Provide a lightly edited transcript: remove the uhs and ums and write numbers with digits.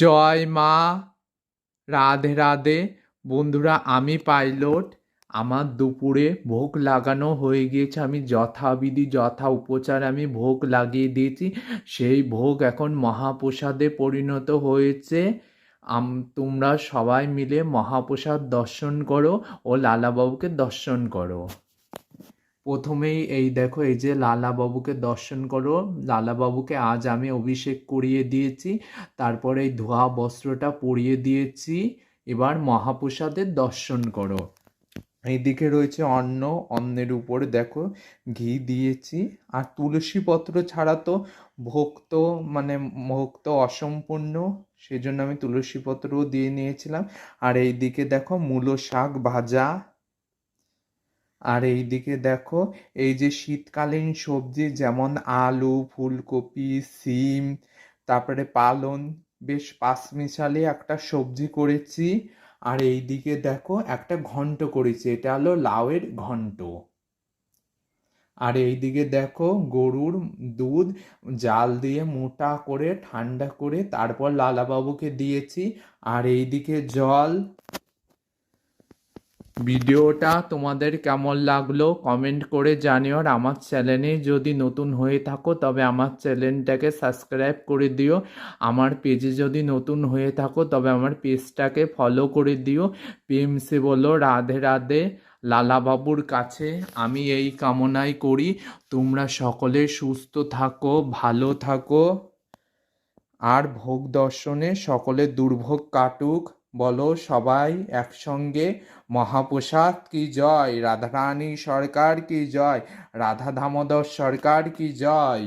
জয় মা, রাধে রাধে। বন্ধুরা, আমি পাইলট। আমার দুপুরে ভোগ লাগানো হয়ে গিয়েছে। আমি যথাবিধি যথা উপচার আমি ভোগ লাগিয়ে দিয়েছি। সেই ভোগ এখন মহাপ্রসাদে পরিণত হয়েছে। তোমরা সবাই মিলে মহাপ্রসাদ দর্শন করো ও লালাবাবুকে দর্শন করো। প্রথমেই এই দেখো, এই যে লালাবাবুকে দর্শন করো। লালাবাবুকে আজ আমি অভিষেক করিয়ে দিয়েছি, তারপরে এই ধোয়া বস্ত্রটা পরিয়ে দিয়েছি। এবার মহাপ্রসাদের দর্শন করো। এইদিকে রয়েছে অন্ন, অন্নের উপরে দেখো ঘি দিয়েছি। আর তুলসী পত্র ছাড়া তো ভোগ তো ভোগ তো অসম্পূর্ণ, সেজন্য আমি তুলসী পত্রও দিয়ে নিয়েছিলাম। আর এইদিকে দেখো মূলো শাক ভাজা। আর এইদিকে দেখো, এই যে শীতকালীন সবজি যেমন আলু, ফুলকপি, সিম, তারপরে পালং, বেশ পাঁচমিশালি একটা সবজি করেছি। আর এইদিকে দেখো একটা ঘন্ট করেছি, এটা হলো লাউয়ের ঘন্ট। আর এইদিকে দেখো গরুর দুধ জাল দিয়ে মোটা করে ঠান্ডা করে তারপর লালাবাবুকে দিয়েছি। আর এইদিকে জল। ভিডিওটা তোমাদের কেমন লাগলো কমেন্ট করে জানিও। আর আমার চ্যানেলে যদি নতুন হয়ে থাকো তবে আমার চ্যানেলটাকে সাবস্ক্রাইব করে দিও। আমার পেজে যদি নতুন হয়ে থাকো তবে আমার পেজটাকে ফলো করে দিও। প্রেম সে বলো রাধে রাধে। লালাবাবুর কাছে আমি এই কামনাই করি, তোমরা সকলে সুস্থ থাকো, ভালো থাকো, আর ভোগ দর্শনে সকলের দুর্ভোগ কাটুক। বলো সবাই একসঙ্গে, মহাপ্রসাদ কি জয়, রাধারানী সরকার কি জয়, রাধা দামোদর সরকার কি জয়।